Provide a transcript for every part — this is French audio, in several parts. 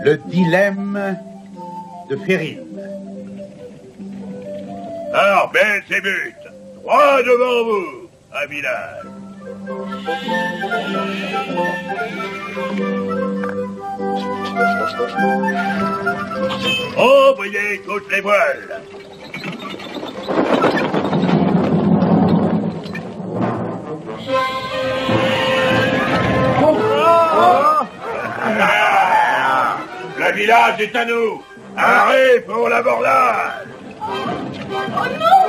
Le dilemme de Féril. Alors, Belzébuth, droit devant vous, un village. Envoyez toutes les voiles. Le village est à nous. Arrêt pour l'abordage. Oh non!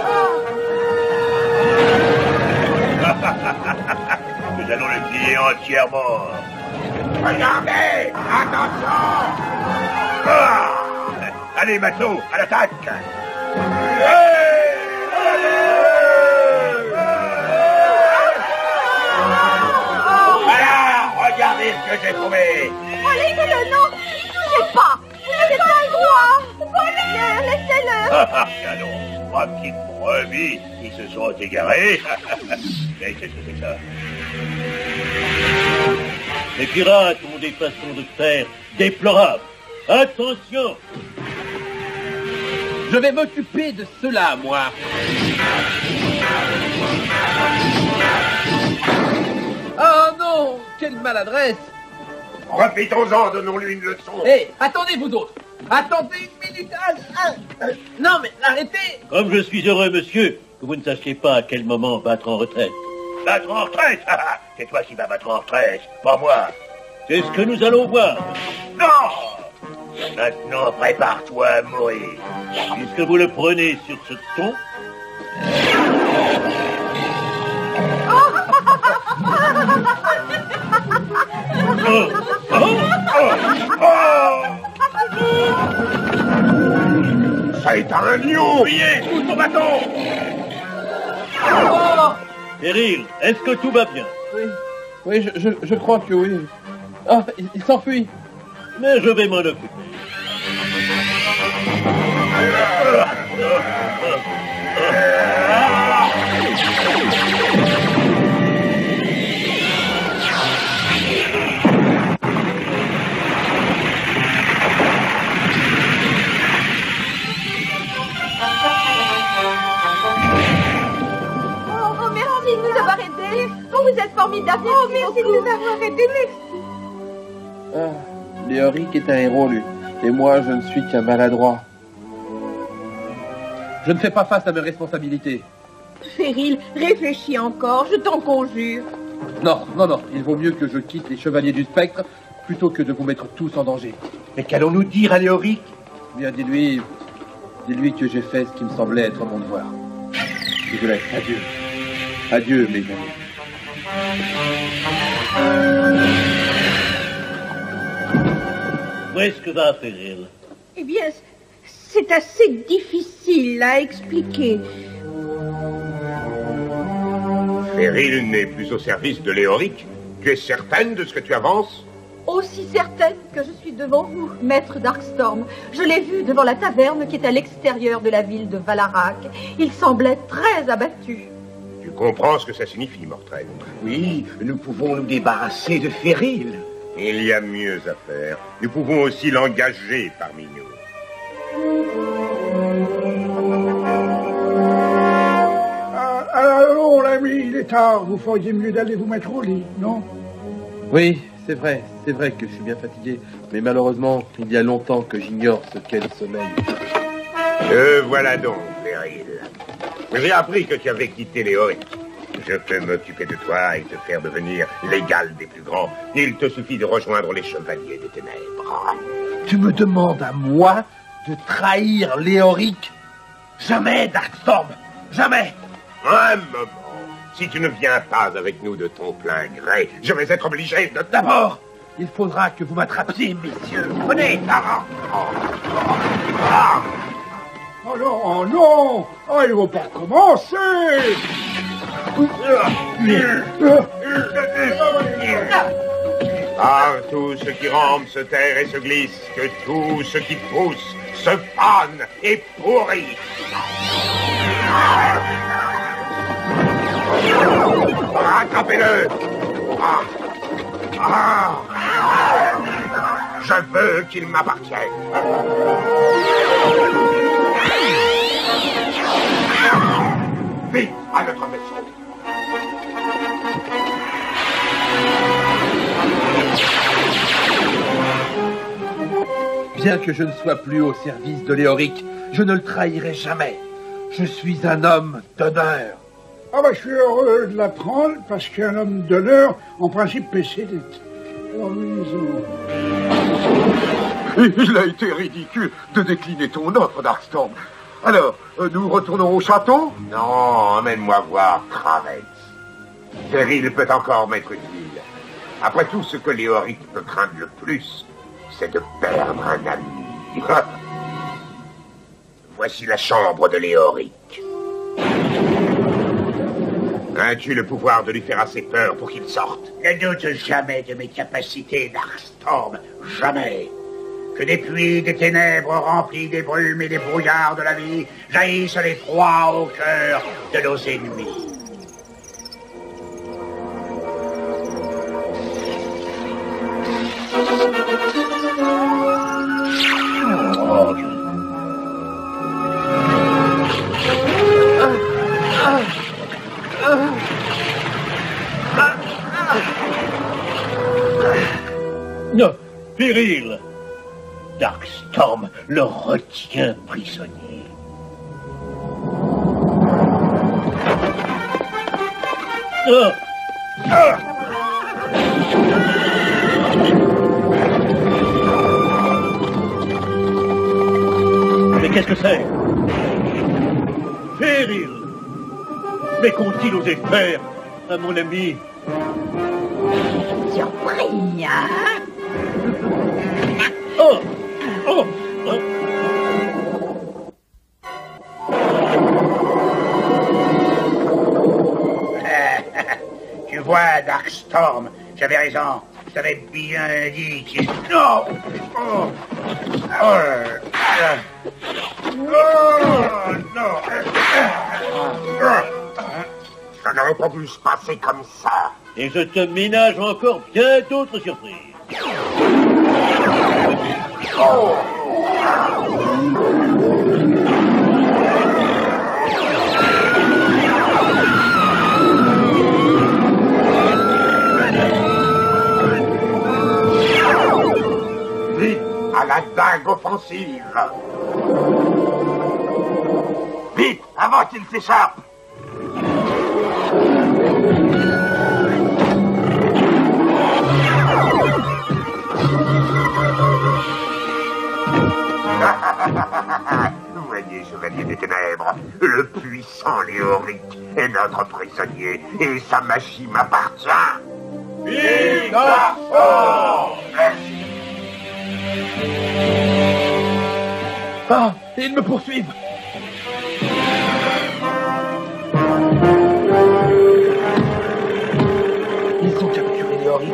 Nous allons le piller entièrement. Regardez! Attention! Ah! Allez, matelots, à l'attaque! Voilà! Regardez ce que j'ai trouvé! Allez-le, non! Je sais pas! Vous n'avez pas le droit! Volez! Laissez-le! Canon! Trois petites brebis qui se sont égarées. Mais qu'est-ce que c'est ça? Les pirates ont des façons de faire déplorables. Attention! Je vais m'occuper de cela, moi. Oh non! Quelle maladresse! Profitons-en, donnons-lui une leçon. Hé, attendez vous autres! Attendez une minute! Non mais arrêtez! Comme je suis heureux, monsieur, que vous ne sachiez pas à quel moment battre en retraite. Battre en retraite? C'est toi qui vas battre en retraite, pas moi. C'est ce que nous allons voir. Non! Maintenant, prépare-toi à mourir. Puisque vous le prenez sur ce ton... C'est un lion! Priez, pousse ton bâton! Péril, est-ce que tout va bien? Oui, je crois que oui. Ah, il s'enfuit. Mais je vais m'en occuper. Merci de nous avoir aidés. Oh, vous êtes formidables. Oh, merci de nous avoir aidés. Ah, Léoric est un héros, lui. Et moi, je ne suis qu'un maladroit. Je ne fais pas face à mes responsabilités. Féril, réfléchis encore, je t'en conjure. Non, il vaut mieux que je quitte les Chevaliers du Spectre plutôt que de vous mettre tous en danger. Mais qu'allons-nous dire à Léoric? Bien, dis-lui que j'ai fait ce qui me semblait être mon devoir. Je vous laisse. Adieu. Adieu, mes amis. Où est-ce que va Féril? Eh bien, c'est assez difficile à expliquer. Féril n'est plus au service de Léoric. Tu es certaine de ce que tu avances? Aussi certaine que je suis devant vous, maître Darkstorm. Je l'ai vu devant la taverne qui est à l'extérieur de la ville de Valarac. Il semblait très abattu. Tu comprends ce que ça signifie, Mortraine? Oui, nous pouvons nous débarrasser de Féril. Il y a mieux à faire. Nous pouvons aussi l'engager parmi nous. Allons, l'ami, il est tard. Vous feriez mieux d'aller vous mettre au lit, non? Oui, c'est vrai que je suis bien fatigué. Mais malheureusement, il y a longtemps que j'ignore ce qu'est le sommeil. Voilà donc, Féril. J'ai appris que tu avais quitté Léoric. Je peux m'occuper de toi et te faire devenir l'égal des plus grands. Il te suffit de rejoindre les Chevaliers des Ténèbres. Tu me demandes à moi de trahir Léoric? Jamais, Darkstorm, jamais. Un moment. Si tu ne viens pas avec nous de ton plein gré, je vais être obligé de... D'abord, il faudra que vous m'attrapiez, messieurs. Venez. Oh non, non. Oh, il ne faut pas recommencer. Tout ce qui rampe se terre et se glisse, que tout ce qui pousse se fane et pourrit. Rattrapez-le. Je veux qu'il m'appartienne. Vite, à notre vaisseau. Bien que je ne sois plus au service de Léoric, je ne le trahirai jamais. Je suis un homme d'honneur. Ah bah, je suis heureux de l'apprendre, parce qu'un homme d'honneur, en principe, peut céder. Il a été ridicule de décliner ton offre, Darkstorm. Alors, nous retournons au château? Non, emmène-moi voir Kravets. Feryl peut encore m'être utile. Après tout, ce que Léoric peut craindre le plus, c'est de perdre un ami. Voici la chambre de Léoric. As-tu le pouvoir de lui faire assez peur pour qu'il sorte? Ne doute jamais de mes capacités, Darkstorm. Jamais. Que des puits des ténèbres remplis des brumes et des brouillards de la vie jaillissent l'effroi au cœur de nos ennemis. Non, Feryl. Darkstorm le retient prisonnier. Ah! Ah! Mais qu'est-ce que c'est? Feryl! Mais qu'ont-ils osé faire à mon ami? Surpris, hein? Oh! Oh! Oh! Tu vois, Darkstorm, j'avais raison. Je t'avais bien dit qu'il... Non! Oh! Oh! Non! Ça n'aurait pas dû se passer comme ça. Et je te ménage encore bien d'autres surprises. Oh! Vite, à la dague offensive. Vite, avant qu'il s'échappe. Voyez, chevalier des ténèbres, le puissant Léoric est notre prisonnier et sa magie m'appartient. Vive Darkstorm! Ah, ils me poursuivent. Ils ont capturé Léoric.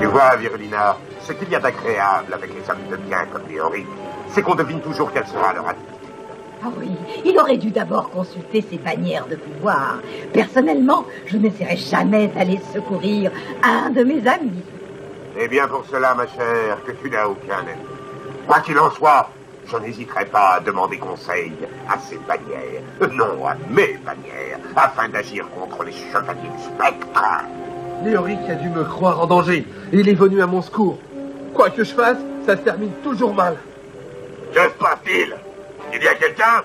Tu vois, Virulina, ce qu'il y a d'agréable avec les hommes de bien comme Léoric, c'est qu'on devine toujours quelle sera leur attitude. Ah oui, il aurait dû d'abord consulter ses bannières de pouvoir. Personnellement, je n'essaierai jamais d'aller secourir un de mes amis. Eh bien pour cela, ma chère, que tu n'as aucun ami. Quoi qu'il en soit, je n'hésiterai pas à demander conseil à ces bannières. Non, à mes bannières, afin d'agir contre les chevaliers du spectre. Léoric a dû me croire en danger, et il est venu à mon secours. Quoi que je fasse, ça se termine toujours mal. Que se passe-t-il? Il y a quelqu'un?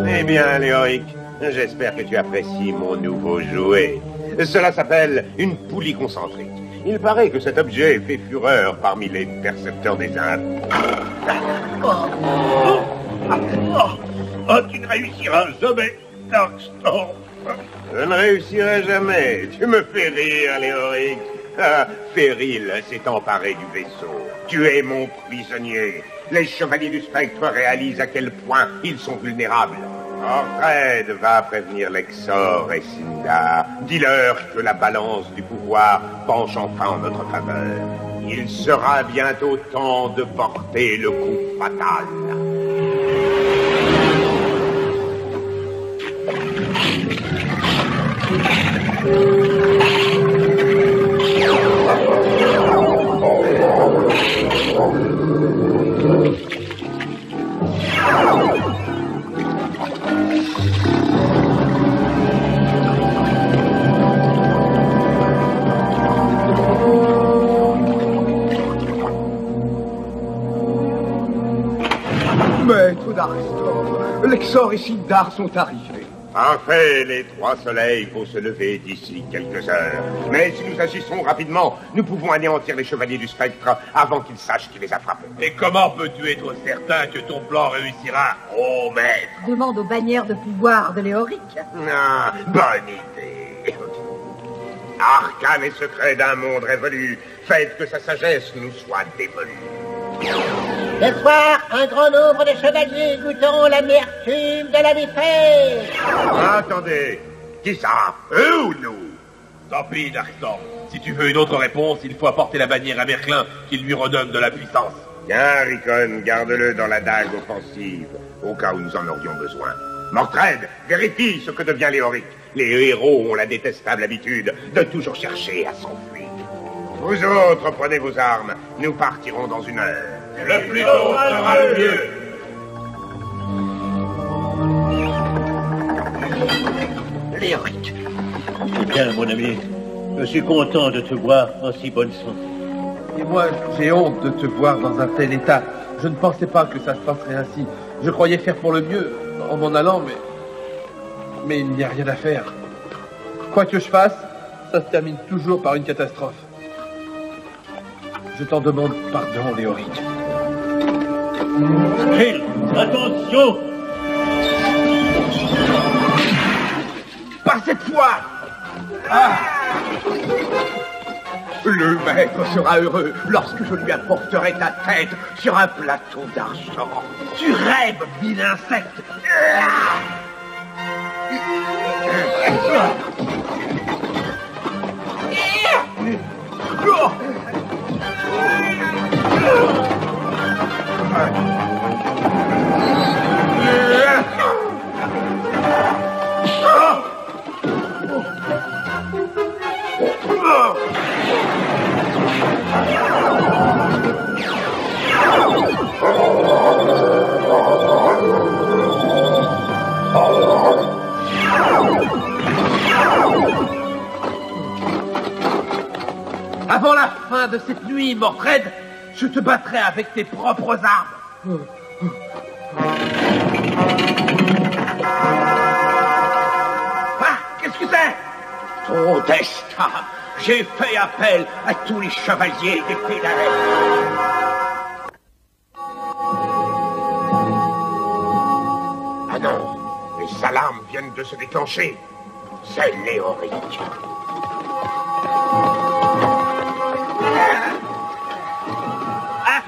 Eh bien, Léoric, j'espère que tu apprécies mon nouveau jouet. Cela s'appelle une poulie concentrique. Il paraît que cet objet fait fureur parmi les percepteurs des Indes. Oh, tu ne réussiras jamais, Darkstorm. Je ne réussirai jamais. Tu me fais rire, Léoric. Ah, Feryl s'est emparé du vaisseau. Tu es mon prisonnier. Les chevaliers du spectre réalisent à quel point ils sont vulnérables. Mortred va prévenir Lexor et Sindar. Dis-leur que la balance du pouvoir penche enfin en notre faveur. Il sera bientôt temps de porter le coup fatal. Maître Darkstorm, Lexor et Sindar sont arrivés. En fait, les trois soleils vont se lever d'ici quelques heures. Mais si nous agissons rapidement, nous pouvons anéantir les chevaliers du spectre avant qu'ils sachent qui les a frappés. Et comment peux-tu être certain que ton plan réussira, oh maître? Demande aux bannières de pouvoir de Léoric. Ah, bonne idée. Arcane et secret d'un monde révolu, faites que sa sagesse nous soit dévolue. Ce soir, un grand nombre de chevaliers goûteront l'amertume de la défaite. Attendez, qui ça? Eux ou nous? Tant pis, Darkstorm. Si tu veux une autre réponse, il faut apporter la bannière à Merklin, qui lui redonne de la puissance. Tiens, Rickon, garde-le dans la dague offensive, au cas où nous en aurions besoin. Mortred, vérifie ce que devient Léoric. Les héros ont la détestable habitude de toujours chercher à s'enfuir. Vous autres, prenez vos armes. Nous partirons dans une heure. Le plus tôt sera le mieux. Léoric. Bien, mon ami. Je suis content de te voir en si bonne santé. Et moi, j'ai honte de te voir dans un tel état. Je ne pensais pas que ça se passerait ainsi. Je croyais faire pour le mieux en m'en allant, mais il n'y a rien à faire. Quoi que je fasse, ça se termine toujours par une catastrophe. Je t'en demande pardon, Léoric. Hé, attention! Pas cette fois! Le maître sera heureux lorsque je lui apporterai ta tête sur un plateau d'argent. Tu rêves, vilain insecte! Avant la fin de cette nuit, Mortred, je te battrai avec tes propres armes. Ah, qu'est-ce que c'est? Ton destin. J'ai fait appel à tous les chevaliers des ténèbres. Ah non, les alarmes viennent de se déclencher. C'est Léoric.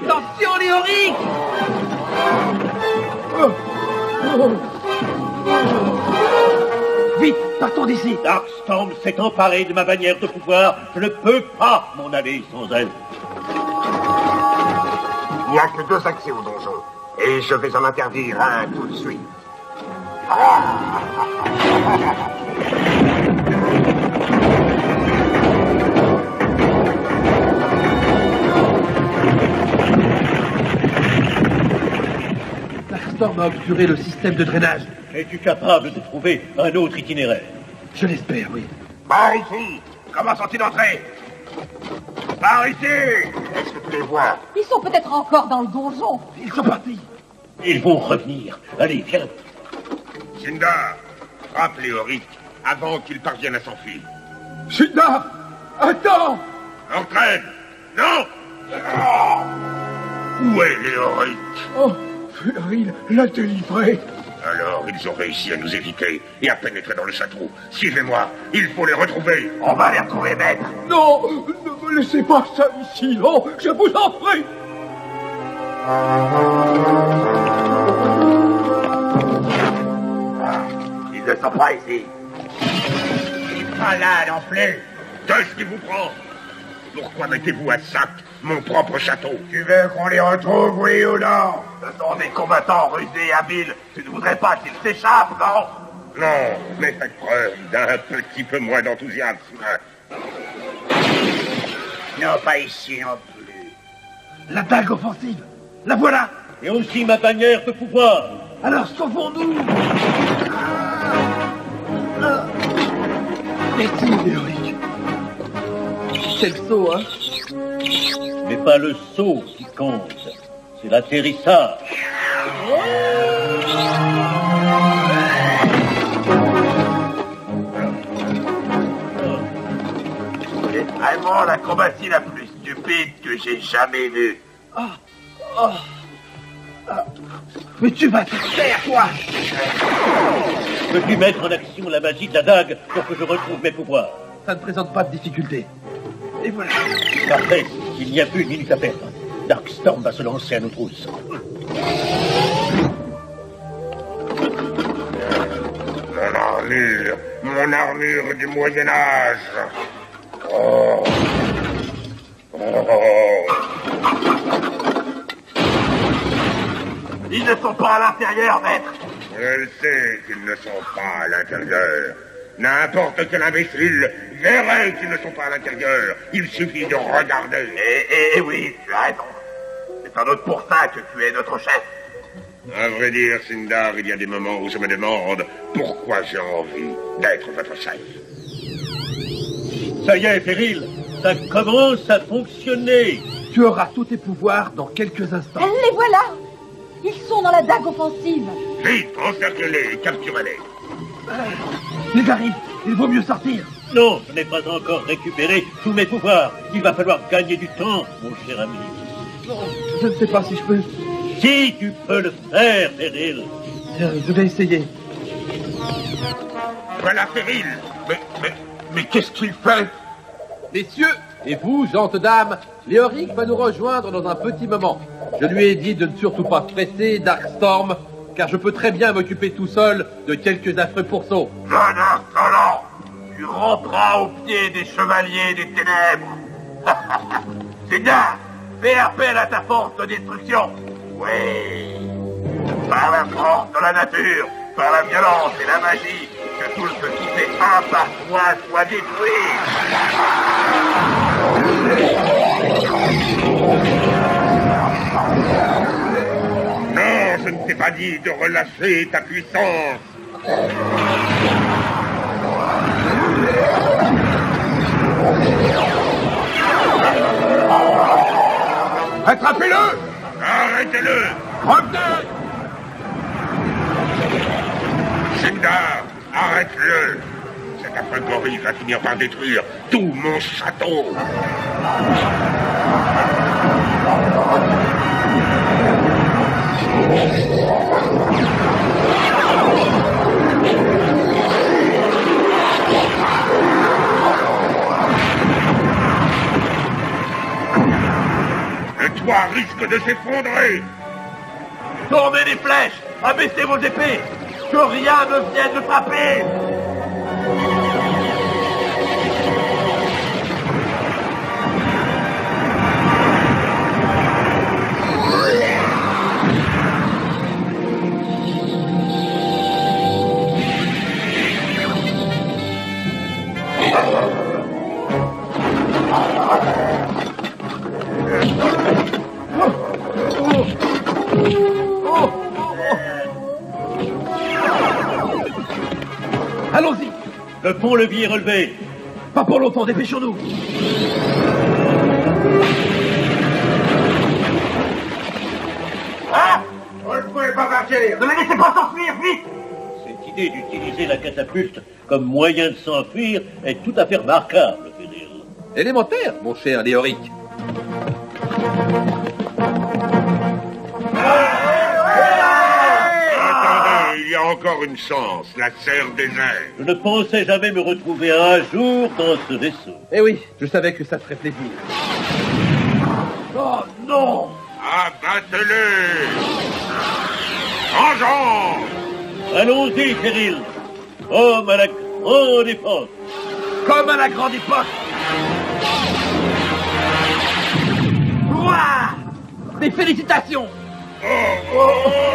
Attention, Léoric! Vite, partons d'ici. Darkstorm s'est emparé de ma bannière de pouvoir. Je ne peux pas m'en aller sans elle. Il n'y a que 2 accès au donjon, et je vais en interdire un tout de suite. Darkstorm a obturé le système de drainage. Es-tu capable de trouver un autre itinéraire? Je l'espère, oui. Par ici! Comment sont-ils entrés? Par ici! Est-ce que tu les vois? Ils sont peut-être encore dans le donjon. Ils sont partis. Ils vont revenir. Allez, viens. Sindar, frappe Léoric avant qu'il parvienne à s'enfuir. Sindar, attends! Entraîne! Non! Où est Léoric? Oh, Féril l'a délivré. Alors, ils ont réussi à nous éviter et à pénétrer dans le château. Suivez-moi, il faut les retrouver. On va les retrouver, maître. Non, ne me laissez pas ça ici, non, je vous en prie. ne sont pas ici. Pas là non plus. Qu'est-ce qui vous prend? Pourquoi mettez-vous à sac mon propre château? Tu veux qu'on les retrouve, oui ou non? Ce sont des combattants rusés et habiles. Tu ne voudrais pas qu'ils s'échappent, non? Non, mais faites preuve d'un petit peu moins d'enthousiasme. Non, pas ici non plus. La dague offensive, la voilà. Et aussi ma bannière de pouvoir. Alors sauvons-nous. Merci, Léoric. C'est le saut, hein? Mais pas le saut qui compte, c'est l'atterrissage. C'est vraiment l'acrobatie la plus stupide que j'ai jamais vue. Mais tu vas te taire, toi! Peux-tu mettre en action la magie de la dague pour que je retrouve mes pouvoirs? Ça ne présente pas de difficulté. Et voilà. Parfait, il n'y a plus une minute à perdre. Darkstorm va se lancer à nos trousses. Mon armure du Moyen-Âge. Oh. Ils ne sont pas à l'intérieur, maître. Je sais qu'ils ne sont pas à l'intérieur. N'importe quel imbécile verrait qu'ils ne sont pas à l'intérieur. Il suffit de regarder. Eh oui, tu as raison. C'est sans doute pour ça que tu es notre chef. À vrai dire, Sindar, il y a des moments où je me demande pourquoi j'ai envie d'être votre chef. Ça y est, Péril, ça commence à fonctionner. Tu auras tous tes pouvoirs dans quelques instants. Les voilà. Ils sont dans la dague offensive. Vite, encerclez-les et capturez-les. Ils arrivent. Il vaut mieux sortir. Non, je n'ai pas encore récupéré tous mes pouvoirs. Il va falloir gagner du temps, mon cher ami. Non, je ne sais pas si je peux. Si tu peux le faire, Péril. Je vais essayer. Voilà Péril. Mais qu'est-ce qu'il fait? Messieurs, et vous, gentes dames, Léoric va nous rejoindre dans un petit moment. Je lui ai dit de ne surtout pas stresser Darkstorm, car je peux très bien m'occuper tout seul de quelques affreux pourceaux. Jeune insolent, tu rentreras au pied des chevaliers des ténèbres. C'est bien, fais appel à ta force de destruction. Oui, par la force de la nature, par la violence et la magie, que tout ce qui fait un par toi soit détruit. Non, je ne t'ai pas dit de relâcher ta puissance. Attrapez-le! Arrêtez-le! Revenez! Sindar, arrête-le! Cet affreux gorille va finir par détruire tout mon château! Le toit risque de s'effondrer! Tournez les flèches, abaissez vos épées, que rien ne vienne de frapper. Allons-y. Le pont-levis est relevé. Pas pour longtemps, dépêchons-nous. Ah, vous ne pouvez pas partir. Ne me laissez pas s'enfuir, vite. Cette idée d'utiliser la catapulte comme moyen de s'enfuir est tout à fait remarquable, Péril. Élémentaire, mon cher Léoric. Attendez, il y a encore une chance, la serre des airs. Je ne pensais jamais me retrouver un jour dans ce vaisseau. Eh oui, je savais que ça ferait plaisir. Oh non. Abattez-les! Vengeance! Allons-y, Péril. Comme à la grande époque. Comme à la grande époque. Ouah! Des félicitations. Oh,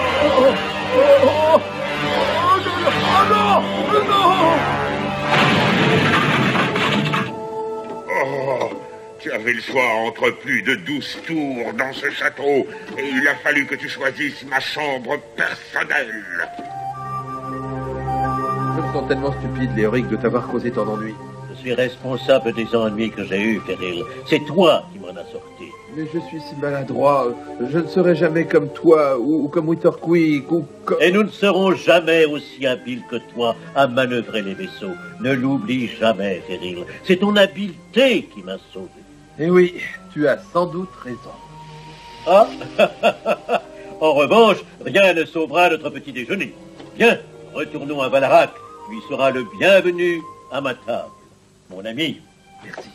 tu avais le choix entre plus de 12 tours dans ce château, et il a fallu que tu choisisses ma chambre personnelle. Je me sens tellement stupide, Léoric, de t'avoir causé tant d'ennuis. Je suis responsable des ennuis que j'ai eus, Ferril. C'est toi qui m'en as sorti. Mais je suis si maladroit. Je ne serai jamais comme toi, ou comme Witterquick, ou comme... Et nous ne serons jamais aussi habiles que toi à manœuvrer les vaisseaux. Ne l'oublie jamais, Ferril. C'est ton habileté qui m'a sauvé. Eh oui, tu as sans doute raison. Ah. En revanche, rien ne sauvera notre petit déjeuner. Viens, retournons à Valarac. Tu y seras le bienvenu à ma table. Mon ami. Merci.